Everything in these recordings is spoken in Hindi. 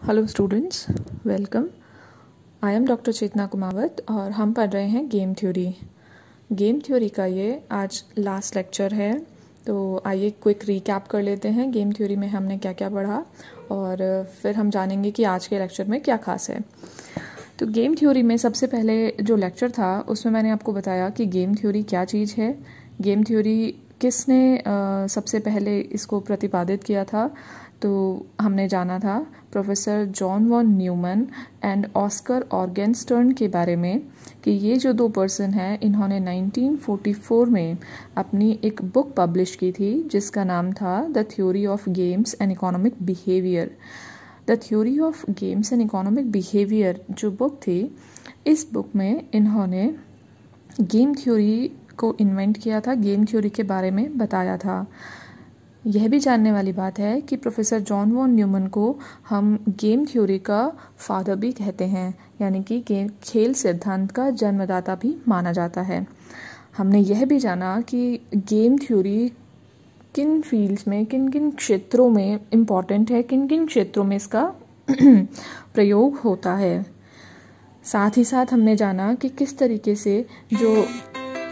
Hello students, welcome. I am doctor Chetna Kumawat और हम पढ़ रहे हैं गेम थ्योरी। गेम थ्योरी का ये आज लास्ट लेक्चर है, तो आइए क्विक रिकैप कर लेते हैं गेम थ्योरी में हमने क्या क्या पढ़ा और फिर हम जानेंगे कि आज के लेक्चर में क्या खास है। तो गेम थ्योरी में सबसे पहले जो लेक्चर था उसमें मैंने आपको बताया कि गेम थ्योरी क्या चीज़ है, गेम थ्योरी किसने सबसे पहले इसको प्रतिपादित किया था। तो हमने जाना था professor John von Neumann and Oscar Morgenstern के बारे में कि ये जो दो पर्सन हैं इन्होंने 1944 में अपनी एक बुक पब्लिश की थी जिसका नाम था the theory of games and economic behaviour. The theory of games and economic behaviour जो बुक थी, इस बुक में इन्होंने गेम थ्योरी को इन्वेंट किया था, गेम थ्योरी के बारे में बताया था। यह भी जानने वाली बात है कि प्रोफेसर जॉन वॉन न्यूमन को हम गेम थ्योरी का फादर भी कहते हैं, यानी कि खेल सिद्धांत का जन्मदाता भी माना जाता है। हमने यह भी जाना कि गेम थ्योरी किन फील्ड्स में, किन किन क्षेत्रों में इम्पॉर्टेंट है, किन किन क्षेत्रों में इसका प्रयोग होता है। साथ ही साथ हमने जाना कि किस तरीके से जो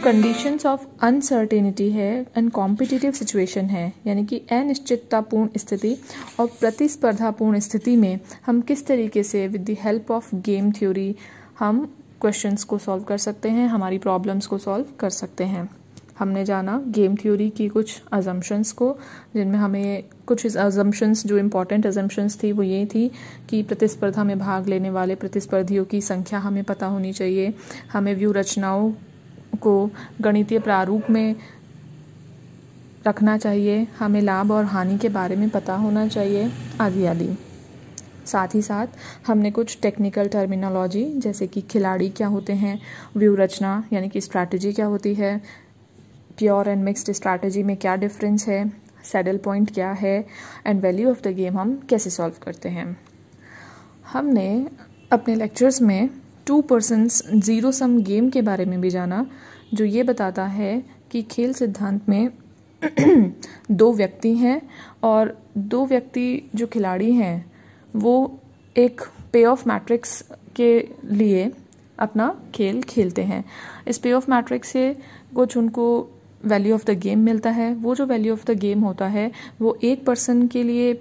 कंडीशंस ऑफ अनसर्टेनिटी है एंड कॉम्पिटिटिव सिचुएशन है, यानी कि अनिश्चिततापूर्ण स्थिति और प्रतिस्पर्धापूर्ण स्थिति में हम किस तरीके से with the help of game theory हम क्वेश्चंस को सॉल्व कर सकते हैं, हमारी प्रॉब्लम्स को सॉल्व कर सकते हैं। हमने जाना गेम थ्योरी की कुछ अजम्पशंस को, जिनमें हमें कुछ अजम्पशंस जो इम्पॉर्टेंट अजम्पशंस थी वो ये थी कि प्रतिस्पर्धा में भाग लेने वाले प्रतिस्पर्धियों की संख्या हमें पता होनी चाहिए, हमें व्यू रचनाओं को गणितीय प्रारूप में रखना चाहिए, हमें लाभ और हानि के बारे में पता होना चाहिए, आदि आदि। साथ ही साथ हमने कुछ टेक्निकल टर्मिनोलॉजी जैसे कि खिलाड़ी क्या होते हैं, व्यू रचना यानी कि स्ट्रैटेजी क्या होती है, प्योर एंड मिक्स्ड स्ट्रैटेजी में क्या डिफरेंस है, सैडल पॉइंट क्या है and value of the game हम कैसे सॉल्व करते हैं। हमने अपने लेक्चर्स में 2 पर्सन्स ज़ीरो सम गेम के बारे में भी जाना, जो ये बताता है कि खेल सिद्धांत में 2 व्यक्ति हैं और 2 व्यक्ति जो खिलाड़ी हैं वो एक पे ऑफ मैट्रिक्स के लिए अपना खेल खेलते हैं। इस पे ऑफ मैट्रिक्स से कुछ उनको वैल्यू ऑफ द गेम मिलता है। वो जो वैल्यू ऑफ द गेम होता है वो एक पर्सन के लिए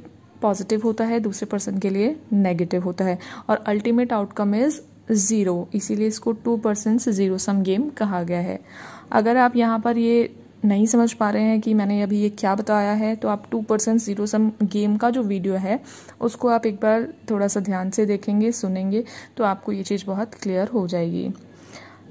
पॉजिटिव होता है, दूसरे पर्सन के लिए नेगेटिव होता है और अल्टीमेट आउटकम इज़ 0, इसीलिए इसको 2 पर्सन्स ज़ीरो सम गेम कहा गया है। अगर आप यहाँ पर ये नहीं समझ पा रहे हैं कि मैंने अभी ये क्या बताया है, तो आप 2 पर्सन्स ज़ीरो सम गेम का जो वीडियो है उसको आप एक बार थोड़ा सा ध्यान से देखेंगे, सुनेंगे, तो आपको ये चीज़ बहुत क्लियर हो जाएगी।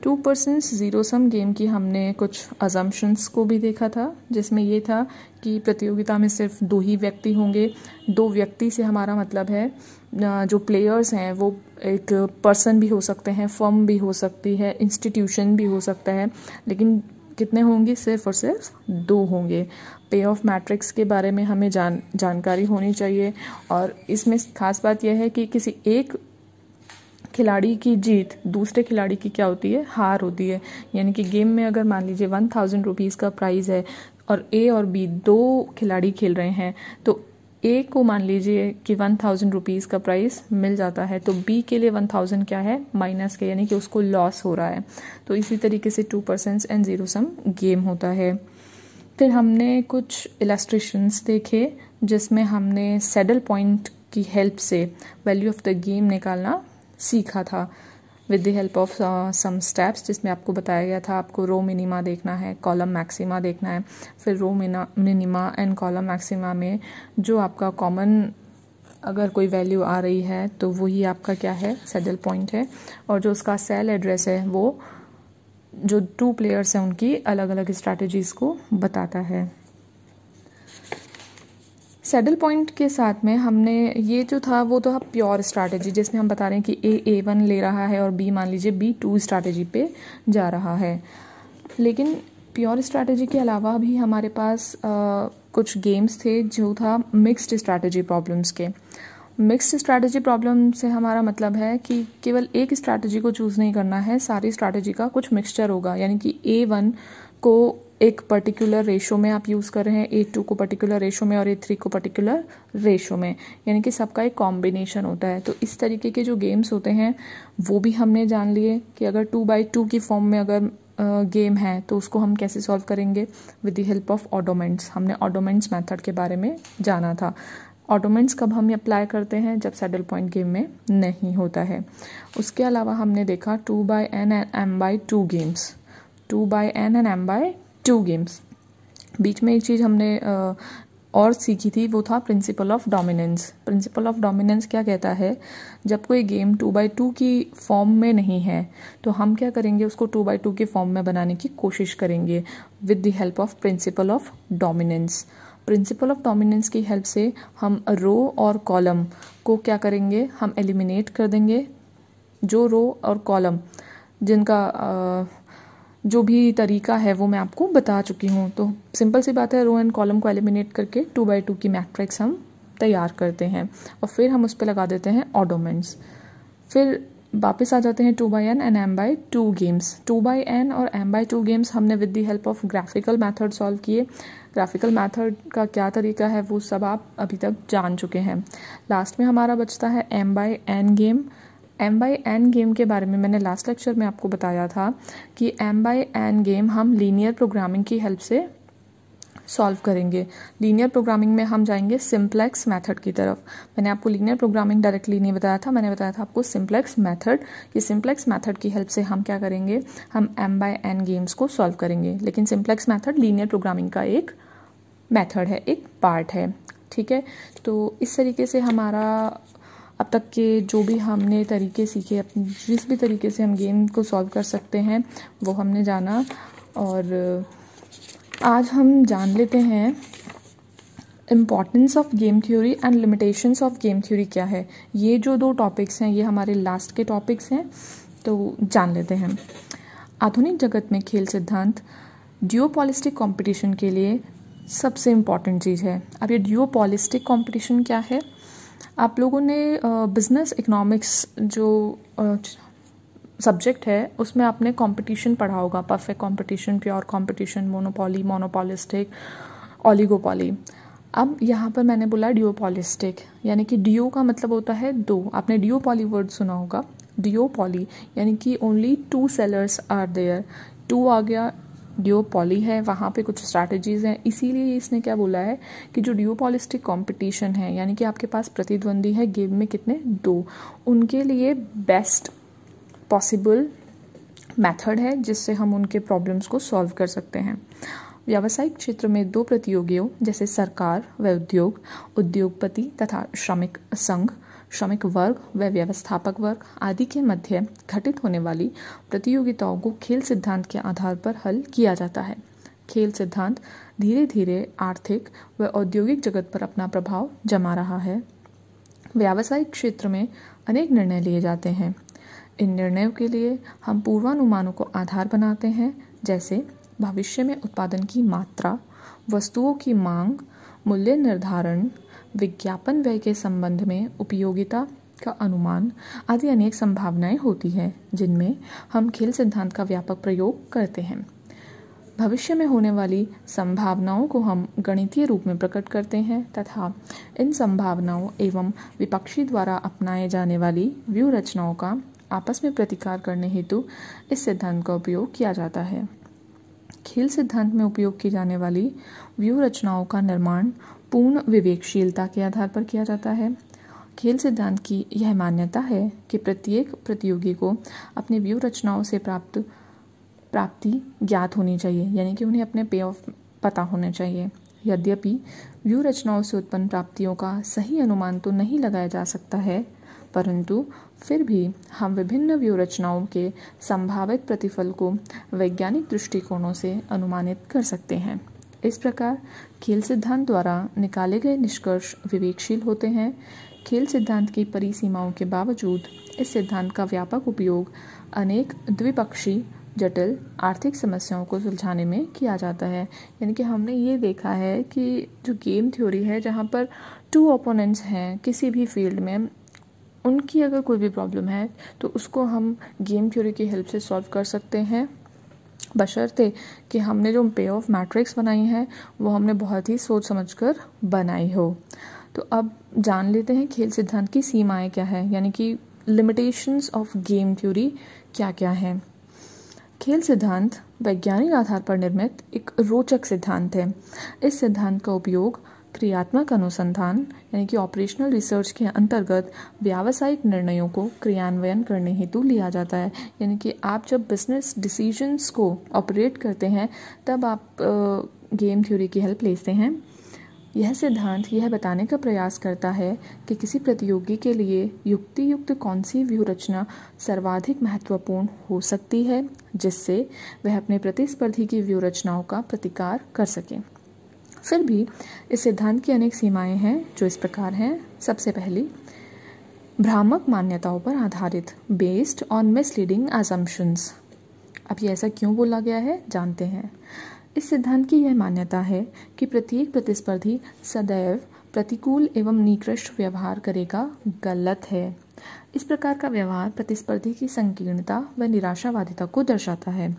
2 पर्सन्स ज़ीरो सम गेम की हमने कुछ अजम्पशंस को भी देखा था, जिसमें ये था कि प्रतियोगिता में सिर्फ 2 ही व्यक्ति होंगे। 2 व्यक्ति से हमारा मतलब है जो प्लेयर्स हैं वो एक पर्सन भी हो सकते हैं, फर्म भी हो सकती है, इंस्टीट्यूशन भी हो सकता है, लेकिन कितने होंगे, सिर्फ और सिर्फ 2 होंगे। पे ऑफ मैट्रिक्स के बारे में हमें जानकारी होनी चाहिए और इसमें खास बात यह है कि किसी एक खिलाड़ी की जीत दूसरे खिलाड़ी की क्या होती है, हार होती है। यानी कि गेम में अगर मान लीजिए 1000 रुपीज़ का प्राइज़ है और ए और बी 2 खिलाड़ी खेल रहे हैं, तो ए को मान लीजिए कि 1000 रुपीज़ का प्राइस मिल जाता है, तो बी के लिए 1000 क्या है, माइनस के, यानी कि उसको लॉस हो रहा है। तो इसी तरीके से 2 persons and zero sum game होता है। फिर हमने कुछ इलस्ट्रेशंस देखे जिसमें हमने सैडल पॉइंट की हेल्प से वैल्यू ऑफ द गेम निकालना सीखा था with the help of some steps, जिसमें आपको बताया गया था आपको रो मिनिमा देखना है, कॉलम मैक्सिमा देखना है। फिर row minima and column maxima में जो आपका कॉमन अगर कोई वैल्यू आ रही है तो वही आपका क्या है, सैडल पॉइंट है, और जो उसका सेल एड्रेस है वो जो 2 प्लेयर्स हैं उनकी अलग अलग स्ट्रैटेजीज़ को बताता है। सैडल पॉइंट के साथ में हमने ये जो था वो तो प्योर स्ट्रैटेजी, जिसमें हम बता रहे हैं कि A1 ले रहा है और B मान लीजिए B2 स्ट्रैटेजी पे जा रहा है। लेकिन प्योर स्ट्रैटेजी के अलावा भी हमारे पास कुछ गेम्स थे जो था मिक्स्ड स्ट्रैटेजी प्रॉब्लम्स के। मिक्स्ड स्ट्रैटेजी प्रॉब्लम से हमारा मतलब है कि केवल एक स्ट्रैटेजी को चूज़ नहीं करना है, सारी स्ट्रैटेजी का कुछ मिक्सचर होगा, यानी कि A1 को एक पर्टिकुलर रेशो में आप यूज़ कर रहे हैं, A2 को पर्टिकुलर रेशो में और A3 को पर्टिकुलर रेशो में, यानी कि सबका एक कॉम्बिनेशन होता है। तो इस तरीके के जो गेम्स होते हैं वो भी हमने जान लिए कि अगर 2x2 की फॉर्म में अगर गेम है तो उसको हम कैसे सॉल्व करेंगे, विद द हेल्प ऑफ ऑडोमेंट्स। हमने ऑडोमेंट्स मेथड के बारे में जाना था। ऑडोमेंट्स कब हम अप्लाई करते हैं, जब सैडल पॉइंट गेम में नहीं होता है। उसके अलावा हमने देखा 2x(n) and m/2 games, 2x(n) and m/2 games. बीच में एक चीज़ हमने और सीखी थी, वो था principle of dominance. Principle of dominance क्या कहता है, जब कोई गेम 2x2 की फॉर्म में नहीं है तो हम क्या करेंगे, उसको 2x2 की फॉर्म में बनाने की कोशिश करेंगे with the help of principal of dominance. Principle of dominance की हेल्प से हम रो और कॉलम को क्या करेंगे, हम एलिमिनेट कर देंगे। जो रो और कॉलम जिनका जो भी तरीका है वो मैं आपको बता चुकी हूँ। तो सिंपल सी बात है, रो एंड कॉलम को एलिमिनेट करके 2x2 की मैट्रिक्स हम तैयार करते हैं और फिर हम उस पर लगा देते हैं ऑडोमेंट्स। फिर वापस आ जाते हैं 2x(n) and m/2 games. 2x(n) और m/2 गेम्स हमने with the help of graphical method solve किए। ग्राफिकल मेथड का क्या तरीका है वो सब आप अभी तक जान चुके हैं। लास्ट में हमारा बचता है m/n गेम। m/n गेम के बारे में मैंने लास्ट लेक्चर में आपको बताया था कि m/n गेम हम लीनियर प्रोग्रामिंग की हेल्प से सॉल्व करेंगे। लीनियर प्रोग्रामिंग में हम जाएंगे सिंप्लेक्स मेथड की तरफ। मैंने आपको लीनियर प्रोग्रामिंग डायरेक्टली नहीं बताया था, मैंने बताया था आपको सिंप्लेक्स मेथड। ये सिंप्लेक्स मेथड की हेल्प से हम क्या करेंगे, हम m/n गेम्स को सॉल्व करेंगे। लेकिन सिंप्लेक्स मेथड लीनियर प्रोग्रामिंग का एक मेथड है, एक पार्ट है, ठीक है। तो इस तरीके से हमारा अब तक के जो भी हमने तरीके सीखे, जिस भी तरीके से हम गेम को सॉल्व कर सकते हैं वो हमने जाना। और आज हम जान लेते हैं importance of game theory and limitations of game theory क्या है। ये जो 2 टॉपिक्स हैं ये हमारे लास्ट के टॉपिक्स हैं, तो जान लेते हैं। आधुनिक जगत में खेल सिद्धांत ड्यूओपॉलिस्टिक कंपटीशन के लिए सबसे इम्पॉर्टेंट चीज़ है। अब ये ड्यूओपॉलिस्टिक कंपटीशन क्या है, आप लोगों ने बिजनेस इकोनॉमिक्स जो सब्जेक्ट है उसमें आपने कंपटीशन पढ़ा होगा, perfect competition, pure competition, monopoly, monopolistic, oligopoly. अब यहाँ पर मैंने बोला ड्यूओपॉलिस्टिक, यानी कि ड्यूओ का मतलब होता है 2। आपने ड्यूओपॉली वर्ड सुना होगा। ड्यूओपॉली यानी कि ओनली 2 सेलर्स आर देयर, 2 आ गया, ड्यूओपॉली है, वहाँ पे कुछ स्ट्रैटेजीज़ हैं। इसीलिए इसने क्या बोला है कि जो ड्यूओपॉलिस्टिक कंपटीशन है, यानी कि आपके पास प्रतिद्वंदी है गेम में कितने, 2, उनके लिए बेस्ट पॉसिबल मेथड है जिससे हम उनके प्रॉब्लम्स को सॉल्व कर सकते हैं। व्यावसायिक क्षेत्र में 2 प्रतियोगियों जैसे सरकार व उद्योग, उद्योगपति तथा श्रमिक संघ, श्रमिक वर्ग व व्यवस्थापक वर्ग आदि के मध्य घटित होने वाली प्रतियोगिताओं को खेल सिद्धांत के आधार पर हल किया जाता है। खेल सिद्धांत धीरे धीरे आर्थिक व औद्योगिक जगत पर अपना प्रभाव जमा रहा है। व्यावसायिक क्षेत्र में अनेक निर्णय लिए जाते हैं। इन निर्णयों के लिए हम पूर्वानुमानों को आधार बनाते हैं, जैसे भविष्य में उत्पादन की मात्रा, वस्तुओं की मांग, मूल्य निर्धारण, विज्ञापन व्यय के संबंध में उपयोगिता का अनुमान आदि अनेक संभावनाएं होती हैं जिनमें हम खेल सिद्धांत का व्यापक प्रयोग करते हैं। भविष्य में होने वाली संभावनाओं को हम गणितीय रूप में प्रकट करते हैं तथा इन संभावनाओं एवं विपक्षी द्वारा अपनाए जाने वाली व्यूह रचनाओं का आपस में प्रतिकार करने हेतु इस सिद्धांत का उपयोग किया जाता है। खेल सिद्धांत में उपयोग की जाने वाली व्यूह रचनाओं का निर्माण पूर्ण विवेकशीलता के आधार पर किया जाता है। खेल सिद्धांत की यह मान्यता है कि प्रत्येक प्रतियोगी को अपनी व्यूह रचनाओं से प्राप्ति ज्ञात होनी चाहिए, यानी कि उन्हें अपने पे ऑफ पता होने चाहिए। यद्यपि व्यूह रचनाओं से उत्पन्न प्राप्तियों का सही अनुमान तो नहीं लगाया जा सकता है, परंतु फिर भी हम विभिन्न व्यूह रचनाओं के संभावित प्रतिफल को वैज्ञानिक दृष्टिकोणों से अनुमानित कर सकते हैं। इस प्रकार खेल सिद्धांत द्वारा निकाले गए निष्कर्ष विवेकशील होते हैं। खेल सिद्धांत की परिसीमाओं के बावजूद इस सिद्धांत का व्यापक उपयोग अनेक द्विपक्षीय जटिल आर्थिक समस्याओं को सुलझाने में किया जाता है। यानी कि हमने ये देखा है कि जो गेम थ्योरी है, जहाँ पर 2 ओपोनेंट्स हैं किसी भी फील्ड में, उनकी अगर कोई भी प्रॉब्लम है तो उसको हम गेम थ्योरी की हेल्प से सॉल्व कर सकते हैं। बशर्ते कि हमने जो पे ऑफ मैट्रिक्स बनाई है वो हमने बहुत ही सोच समझकर बनाई हो। तो अब जान लेते हैं खेल सिद्धांत की सीमाएं क्या है, यानी कि लिमिटेशंस ऑफ गेम थ्योरी क्या क्या है। खेल सिद्धांत वैज्ञानिक आधार पर निर्मित एक रोचक सिद्धांत है। इस सिद्धांत का उपयोग क्रियात्मक अनुसंधान यानी कि ऑपरेशनल रिसर्च के अंतर्गत व्यावसायिक निर्णयों को क्रियान्वयन करने हेतु लिया जाता है। यानी कि आप जब बिजनेस डिसीजंस को ऑपरेट करते हैं तब आप गेम थ्योरी की हेल्प लेते हैं। यह सिद्धांत यह बताने का प्रयास करता है कि किसी प्रतियोगी के लिए युक्ति युक्त कौन सी व्यूह रचना सर्वाधिक महत्वपूर्ण हो सकती है, जिससे वह अपने प्रतिस्पर्धी की व्यूह रचनाओं का प्रतिकार कर सके। फिर भी इस सिद्धांत की अनेक सीमाएं हैं जो इस प्रकार हैं। सबसे पहली, भ्रामक मान्यताओं पर आधारित, बेस्ड ऑन मिसलीडिंग असम्पशंस। अब ये ऐसा क्यों बोला गया है, जानते हैं। इस सिद्धांत की यह मान्यता है कि प्रत्येक प्रतिस्पर्धी सदैव प्रतिकूल एवं निकृष्ट व्यवहार करेगा गलत है। इस प्रकार का व्यवहार प्रतिस्पर्धी की संकीर्णता व निराशावादिता को दर्शाता है।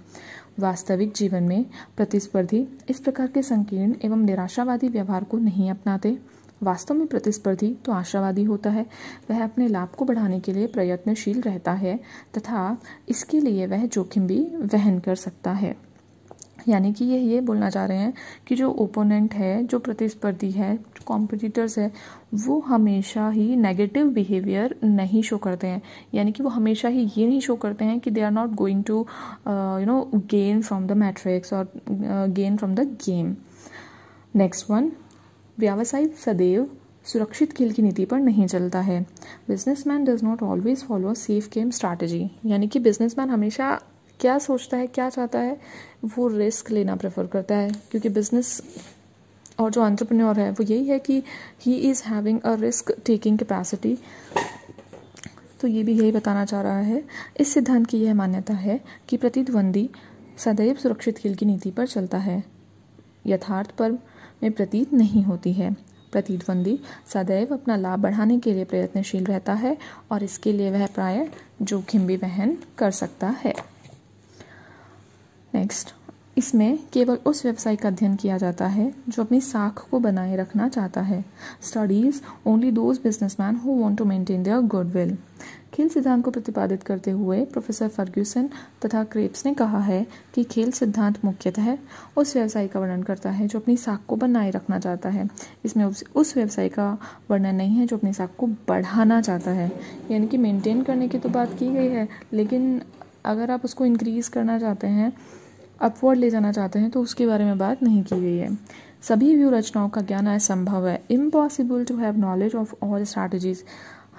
वास्तविक जीवन में प्रतिस्पर्धी इस प्रकार के संकीर्ण एवं निराशावादी व्यवहार को नहीं अपनाते। वास्तव में प्रतिस्पर्धी तो आशावादी होता है, वह अपने लाभ को बढ़ाने के लिए प्रयत्नशील रहता है तथा इसके लिए वह जोखिम भी वहन कर सकता है। यानी कि ये बोलना चाह रहे हैं कि जो ओपोनेंट है, जो प्रतिस्पर्धी है, जो कॉम्पिटिटर्स है, वो हमेशा ही नेगेटिव बिहेवियर नहीं शो करते हैं। यानी कि वो हमेशा ही ये नहीं शो करते हैं कि they are not going to gain from the matrix और gain from the game. Next one, व्यवसाय सदैव सुरक्षित खेल की नीति पर नहीं चलता है। Businessman does not always follow safe game strategy. यानी कि बिजनेसमैन हमेशा क्या सोचता है, क्या चाहता है, वो रिस्क लेना प्रेफर करता है, क्योंकि बिजनेस और जो एंटरप्रेन्योर है वो यही है कि he is having a risk taking capacity. तो ये भी यही बताना चाह रहा है। इस सिद्धांत की यह मान्यता है कि प्रतिद्वंदी सदैव सुरक्षित खेल की नीति पर चलता है, यथार्थ पर में प्रतीत नहीं होती है। प्रतिद्वंदी सदैव अपना लाभ बढ़ाने के लिए प्रयत्नशील रहता है और इसके लिए वह प्रायः जोखिम भी वहन कर सकता है। नेक्स्ट, इसमें केवल उस व्यवसाय का अध्ययन किया जाता है जो अपनी साख को बनाए रखना चाहता है। Studies only those businessman who want to maintain their goodwill. खेल सिद्धांत को प्रतिपादित करते हुए प्रोफेसर फर्ग्यूसन तथा क्रेप्स ने कहा है कि खेल सिद्धांत मुख्यतः उस व्यवसाय का वर्णन करता है जो अपनी साख को बनाए रखना चाहता है। इसमें उस व्यवसाय का वर्णन नहीं है जो अपनी साख को बढ़ाना चाहता है। यानी कि मेंटेन करने की तो बात की गई है, लेकिन अगर आप उसको इंक्रीज़ करना चाहते हैं, अपवर्ड ले जाना चाहते हैं, तो उसके बारे में बात नहीं की गई है। सभी व्यूह रचनाओं का ज्ञान असंभव है। Impossible to have knowledge of all strategies.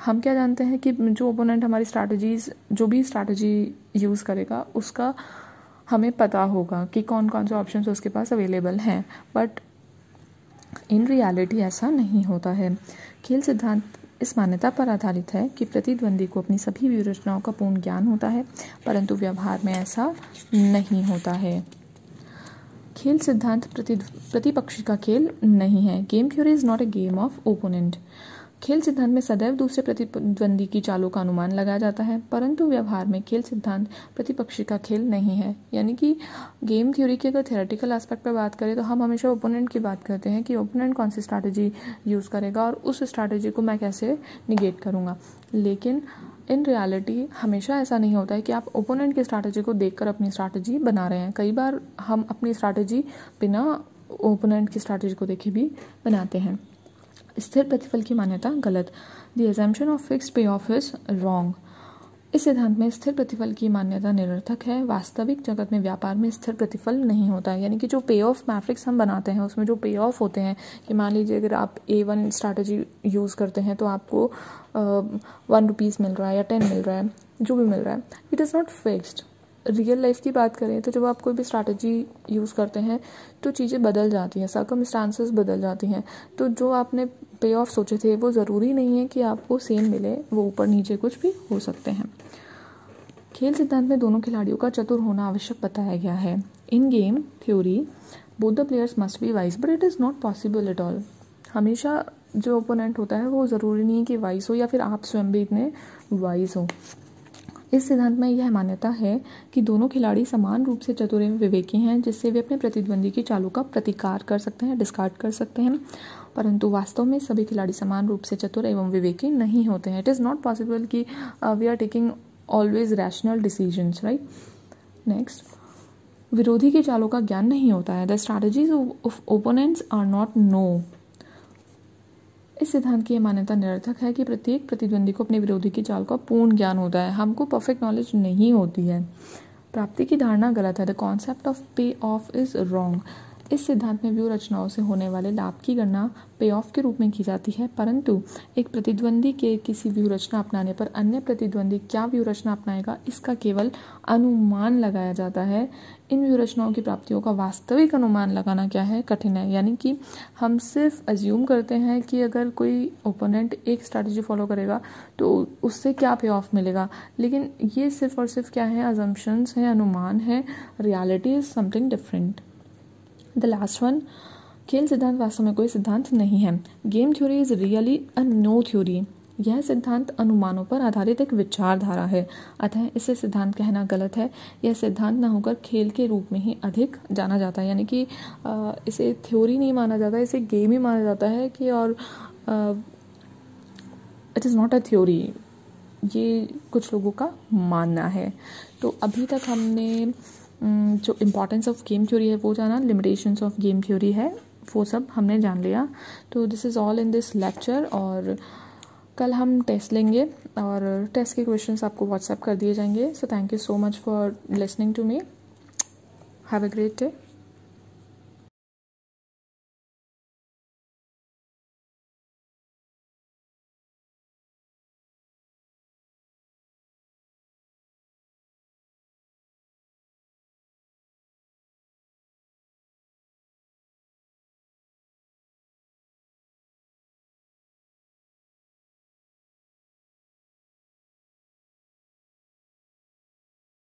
हम क्या जानते हैं कि जो ओपोनेंट हमारी स्ट्रैटेजीज, जो भी स्ट्रैटेजी यूज़ करेगा, उसका हमें पता होगा कि कौन कौन से ऑप्शन उसके पास अवेलेबल हैं, बट इन रियलिटी ऐसा नहीं होता है। खेल सिद्धांत इस मान्यता पर आधारित है कि प्रतिद्वंदी को अपनी सभी व्यूह रचनाओं का पूर्ण ज्ञान होता है, परंतु व्यवहार में ऐसा नहीं होता है। खेल सिद्धांत प्रतिपक्षी का खेल नहीं है। Game theory is not a game of opponent. खेल सिद्धांत में सदैव दूसरे प्रतिद्वंदी की चालों का अनुमान लगाया जाता है, परंतु व्यवहार में खेल सिद्धांत प्रतिपक्षी का खेल नहीं है। यानी कि गेम थ्योरी के अगर थियोरेटिकल एस्पेक्ट पर बात करें तो हम हमेशा ओपोनेंट की बात करते हैं कि ओपोनेंट कौन सी स्ट्रैटेजी यूज़ करेगा और उस स्ट्रैटेजी को मैं कैसे निगेट करूँगा। लेकिन इन रियलिटी हमेशा ऐसा नहीं होता है कि आप ओपोनेंट की स्ट्रैटेजी को देखकर अपनी स्ट्रैटेजी बना रहे हैं। कई बार हम अपनी स्ट्रैटेजी बिना ओपोनेंट की स्ट्रैटेजी को देखे भी बनाते हैं। स्थिर प्रतिफल की मान्यता गलत। द एजम्पशन ऑफ फिक्स्ड पे ऑफ इज रॉन्ग। इस सिद्धांत में स्थिर प्रतिफल की मान्यता निरर्थक है। वास्तविक जगत में व्यापार में स्थिर प्रतिफल नहीं होता है। यानी कि जो पे ऑफ मैट्रिक्स हम बनाते हैं उसमें जो पे ऑफ होते हैं कि मान लीजिए अगर आप A1 स्ट्रैटेजी यूज़ करते हैं तो आपको 1 रुपीज़ मिल रहा है या 10 मिल रहा है, जो भी मिल रहा है, it is not fixed. Real life की बात करें तो जब आप कोई भी स्ट्रैटेजी यूज़ करते हैं तो चीज़ें बदल जाती हैं, सर्कमस्टांसेस बदल जाती हैं। तो जो आपने पे ऑफ सोचे थे वो ज़रूरी नहीं है कि आपको सेम मिले, वो ऊपर नीचे कुछ भी हो सकते हैं। खेल सिद्धांत में दोनों खिलाड़ियों का चतुर होना आवश्यक बताया गया है। इन game theory both the players must be wise, but it is not possible at all. हमेशा जो ओपोनेंट होता है वो ज़रूरी नहीं है कि वाइज हो या फिर आप स्वयं भी इतने वाइज हो। इस सिद्धांत में यह मान्यता है कि दोनों खिलाड़ी समान रूप से चतुर एवं विवेकी हैं, जिससे वे अपने प्रतिद्वंदी की चालों का प्रतिकार कर सकते हैं, डिस्कार्ड कर सकते हैं, परंतु वास्तव में सभी खिलाड़ी समान रूप से चतुर एवं विवेकी नहीं होते हैं। इट इज़ नॉट पॉसिबल कि we are taking always rational decisions, right. Next, विरोधी की चालों का ज्ञान नहीं होता है। The strategies of opponents are not known. इस सिद्धांत की यह मान्यता निरर्थक है कि प्रत्येक प्रतिद्वंदी को अपने विरोधी की चाल का पूर्ण ज्ञान होता है। हमको परफेक्ट नॉलेज नहीं होती है। प्राप्ति की धारणा गलत है। द कॉन्सेप्ट ऑफ पे ऑफ इज रॉन्ग। इस सिद्धांत में व्यूह रचनाओं से होने वाले लाभ की गणना पे ऑफ के रूप में की जाती है, परंतु एक प्रतिद्वंदी के किसी व्यूह रचना अपनाने पर अन्य प्रतिद्वंदी क्या व्यूह रचना अपनाएगा, इसका केवल अनुमान लगाया जाता है। इन व्यूह रचनाओं की प्राप्तियों का वास्तविक अनुमान लगाना क्या है, कठिन है। यानी कि हम सिर्फ अज्यूम करते हैं कि अगर कोई ओपोनेंट एक स्ट्रैटेजी फॉलो करेगा तो उससे क्या पे ऑफ मिलेगा, लेकिन ये सिर्फ और सिर्फ क्या है, अजम्पशंस है, अनुमान है। Reality is something different. The last one, खेल सिद्धांत वास्तव में कोई सिद्धांत नहीं है। Game theory is really a no theory. यह सिद्धांत अनुमानों पर आधारित एक विचारधारा है, अतः इसे सिद्धांत कहना गलत है। यह सिद्धांत न होकर खेल के रूप में ही अधिक जाना जाता है, यानी कि इसे थ्योरी नहीं माना जाता, इसे गेम ही माना जाता है कि और it is not a theory, ये कुछ लोगों का मानना है। तो अभी तक हमने जो इम्पॉर्टेंस ऑफ गेम थ्योरी है वो जाना, लिमिटेशंस ऑफ गेम थ्योरी है वो सब हमने जान लिया। तो this is all in this lecture, और कल हम टेस्ट लेंगे और टेस्ट के क्वेश्चंस आपको व्हाट्सएप कर दिए जाएंगे। So thank you so much for listening to me. Have a great day.